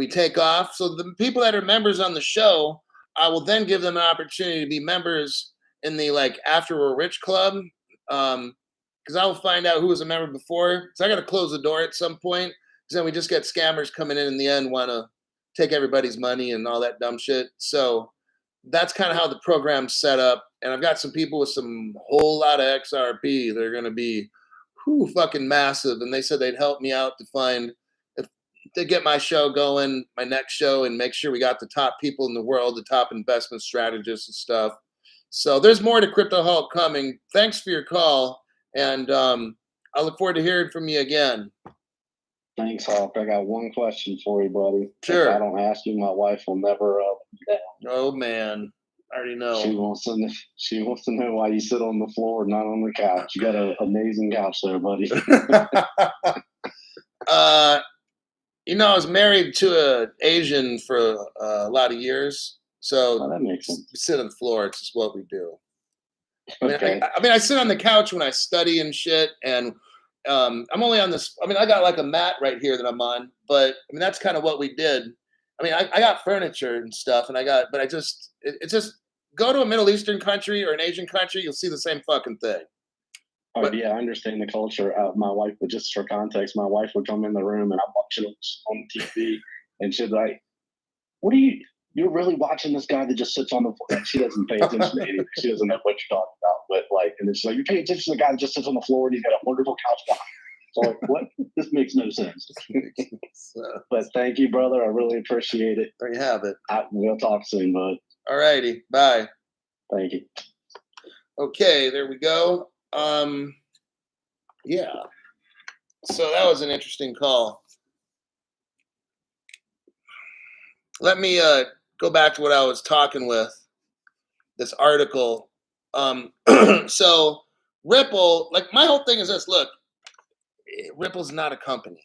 take off. So the people that are members on the show, I will then give them an opportunity to be members in the like After We're Rich Club. Because I will find out who was a member before. So I got to close the door at some point. Because then we just get scammers coming in the end, want to take everybody's money and all that dumb shit. So that's kind of how the program's set up. And I've got some people with some whole lot of XRP. They're going to be fucking massive. And they said they'd help me out to find if to get my show going, my next show, and make sure we got the top people in the world, the top investment strategists and stuff. So there's more to Crypto Hulk coming. Thanks for your call. And I look forward to hearing from you again. Thanks, Hawk. I got one question for you, buddy. Sure. If I don't ask you, my wife will never down. Oh man, I already know. She wants to know why you sit on the floor, not on the couch. You got an amazing couch there, buddy. I was married to an Asian for a lot of years, so that makes sense. We sit on the floor. It's just what we do. Okay. I sit on the couch when I study and shit, and I'm only on this. I got like a mat right here that I'm on, but that's kind of what we did. I got furniture and stuff, and but it's just go to a Middle Eastern country or an Asian country, you'll see the same fucking thing. Oh But yeah, I understand the culture. My wife, but just for context, my wife would come in the room and I'm watching it on TV, and she'd like, "What are you? You're really watching this guy that just sits on the floor?" Like, she doesn't pay attention to anything. She doesn't know what you're talking about. But like, and it's like you're paying attention to the guy that just sits on the floor and he's got a wonderful couch behind him. So like, what? This makes no sense. But thank you, brother. I really appreciate it. There you have it. We'll talk soon, bud. All righty. Bye. Thank you. Okay, there we go. Yeah. So that was an interesting call. Let me go back to what I was talking with this article. So Ripple, like my whole thing is this: look, Ripple's not a company.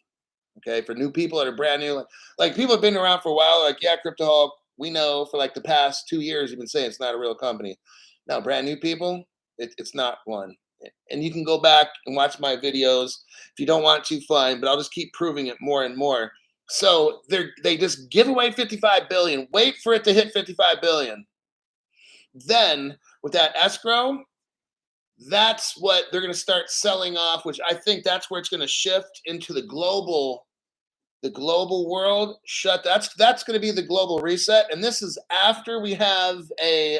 Okay, for new people that are brand new, like people have been around for a while. Like, yeah, Crypto Hulk, we know for like the past 2 years, you've been saying it's not a real company. Now, brand new people, it's not one. And you can go back and watch my videos if you don't want to. Fine, but I'll just keep proving it more and more. So they just give away 55 billion. Wait for it to hit 55 billion. Then with that escrow, that's what they're going to start selling off, which I think that's where it's going to shift into the global world. That's going to be the global reset, and this is after we have a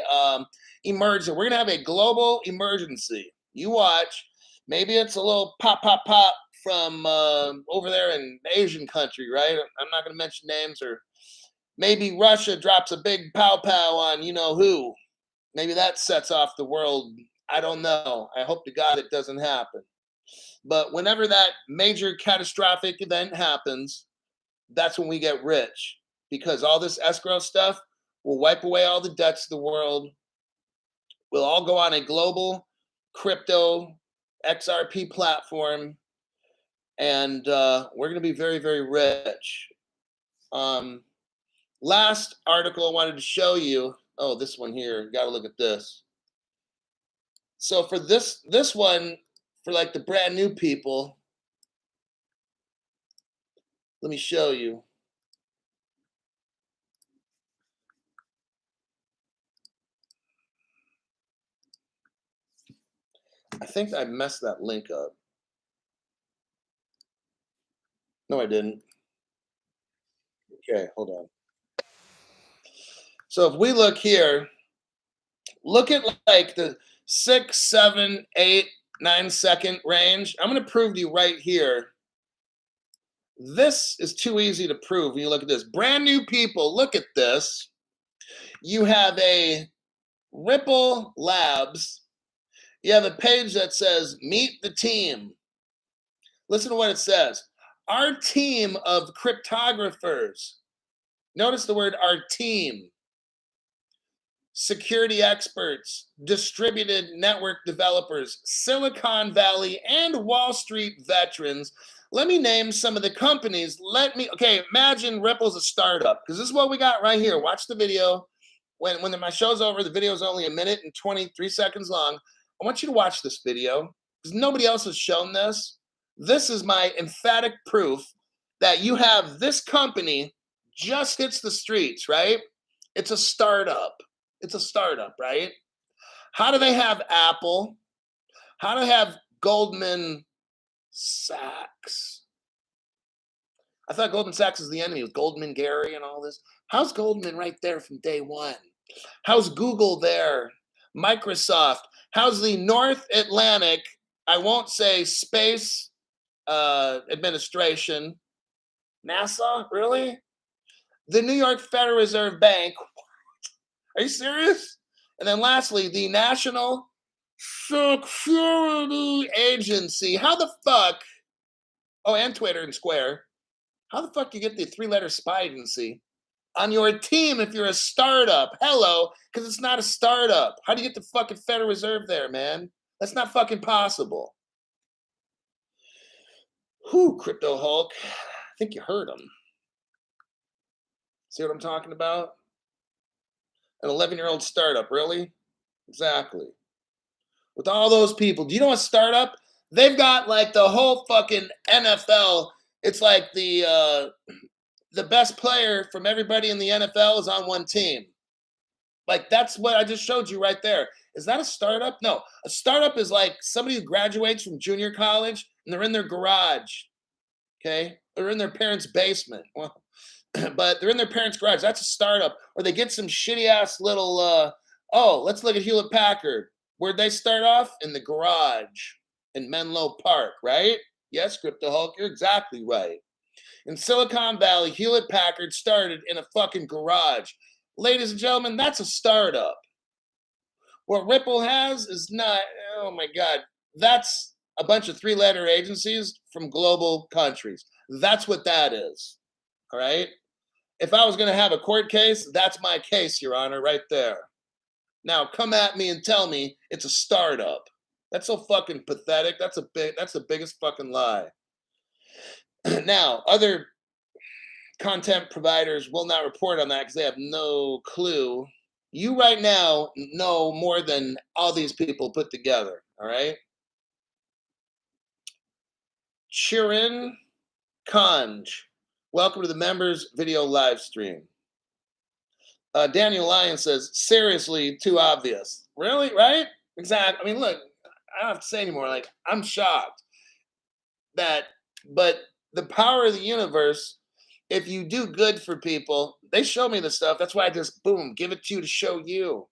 emergency. We're going to have a global emergency. You watch. Maybe it's a little pop from over there in Asian country, right? I'm not going to mention names. Or maybe Russia drops a big pow on you know who. Maybe that sets off the world. I don't know. I hope to God it doesn't happen. But whenever that major catastrophic event happens, that's when we get rich, because all this escrow stuff will wipe away all the debts of the world. We'll all go on a global crypto XRP platform, and we're going to be very, very rich. Last article I wanted to show you. Oh, this one here. Got to look at this. So for this one, for like the brand new people, let me show you. I think I messed that link up. No, I didn't. Okay, hold on. So if we look here, look at like the 6, 7, 8, 9-second range. I'm going to prove to you right here. This is too easy to prove when you look at this. Brand new people, look at this. You have a Ripple Labs. You have a page that says, meet the team. Listen to what it says. Our team of cryptographers. Notice the word our team. Security experts, distributed network developers, Silicon Valley and Wall Street veterans. Let me name some of the companies. Imagine Ripple's a startup, because this is what we got right here. Watch the video. When my show's over, the video is only 1 minute and 23 seconds long. I want you to watch this video, because nobody else has shown this. This is my emphatic proof that you have this company just hits the streets, right? It's a startup. It's a startup, right? How do they have Apple? How do they have Goldman Sachs? I thought Goldman Sachs was the enemy with Goldman Gary and all this. How's Goldman right there from day one? How's Google there? Microsoft? How's the North Atlantic, I won't say space administration, NASA, really? The New York Federal Reserve Bank. Are you serious? And then lastly, the National Security Agency. How the fuck? Oh, and Twitter and Square. How the fuck do you get the 3-letter spy agency on your team if you're a startup? Hello, because it's not a startup. How do you get the fucking Federal Reserve there, man? That's not fucking possible. Whew, Crypto Hulk. I think you heard him. See what I'm talking about? An 11-year-old startup, really? Exactly. with all those people. Do you know a startup? They've got like the whole fucking NFL. It's like the best player from everybody in the NFL is on one team. Like that's what I just showed you right there. Is that a startup? No, a startup is like somebody who graduates from junior college and they're in their garage. Okay, they're in their parents' basement. Well, but they're in their parents' garage. That's a startup. Or they get some shitty ass little. Let's look at Hewlett Packard. Where'd they start off? In the garage in Menlo Park, right? Yes, Crypto Hulk, you're exactly right. In Silicon Valley, Hewlett Packard started in a fucking garage. Ladies and gentlemen, that's a startup. What Ripple has is not, oh my God, that's a bunch of three-letter agencies from global countries. That's what that is. All right. If I was going to have a court case, that's my case, Your Honor, right there. Now come at me and tell me it's a startup. That's so fucking pathetic. That's the biggest fucking lie. Now, other content providers will not report on that because they have no clue. You right now know more than all these people put together. All right. Chirin Kanj, welcome to the members video live stream. Daniel Lyon says, seriously, too obvious. Really? Right? Exactly. I mean, look, I don't have to say anymore. Like, I'm shocked but the power of the universe, if you do good for people, they show me the stuff. That's why I just, boom, give it to you to show you.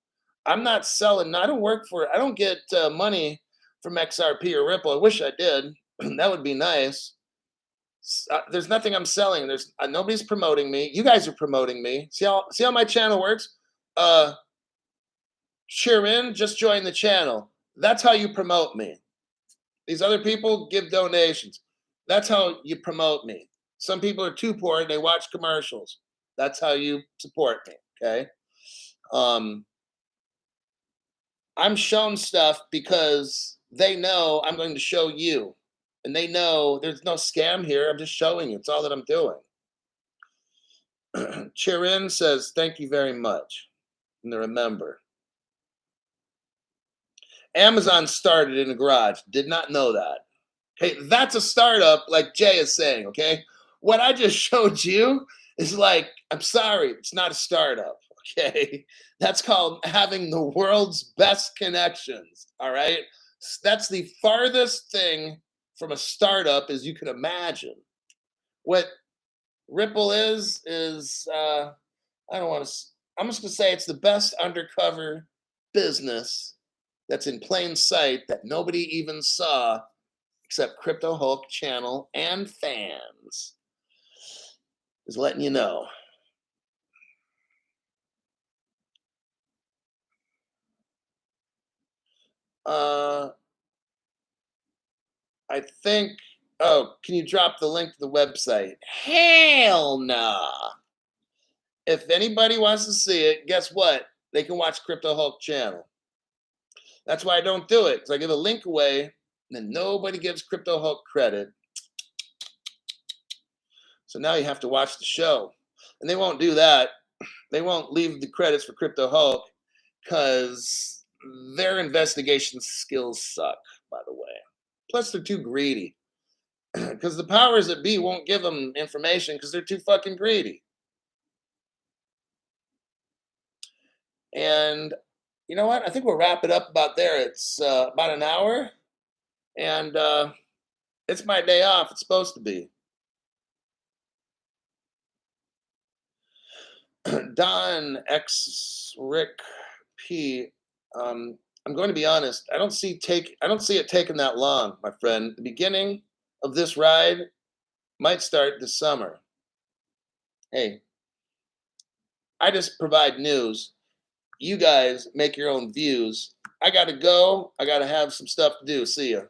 I'm not selling. I don't work for it. I don't get money from XRP or Ripple. I wish I did. That would be nice. There's nothing I'm selling. There's nobody's promoting me. You guys are promoting me. See how my channel works? Cheer in, just join the channel. That's how you promote me. These other people give donations. That's how you promote me. Some people are too poor and they watch commercials. That's how you support me. Okay. I'm shown stuff because they know I'm going to show you. And they know there's no scam here. I'm just showing you. It's all that I'm doing. Chirin says, thank you very much. And remember. Amazon started in a garage. Did not know that. Okay, that's a startup, like Jay is saying, okay? What I just showed you is like, I'm sorry, it's not a startup, okay? That's called having the world's best connections, all right? That's the farthest thing from a startup as you can imagine. What Ripple is I don't want to, I'm just gonna say it's the best undercover business that's in plain sight that nobody even saw except Crypto Hulk channel and fans. Just letting you know. I think, can you drop the link to the website? Hell nah. If anybody wants to see it, guess what? They can watch Crypto Hulk channel. That's why I don't do it, because I give a link away, and then nobody gives Crypto Hulk credit. So now you have to watch the show. And they won't do that. They won't leave the credits for Crypto Hulk because their investigation skills suck, by the way. Plus, they're too greedy. Because the powers that be won't give them information because they're too fucking greedy. And you know what? I think we'll wrap it up about there. It's about an hour. And it's my day off. It's supposed to be. Don X Rick P. I'm going to be honest. I don't see it taking that long, my friend. The beginning of this ride might start this summer. Hey, I just provide news. You guys make your own views. I got to go. I got to have some stuff to do. See ya.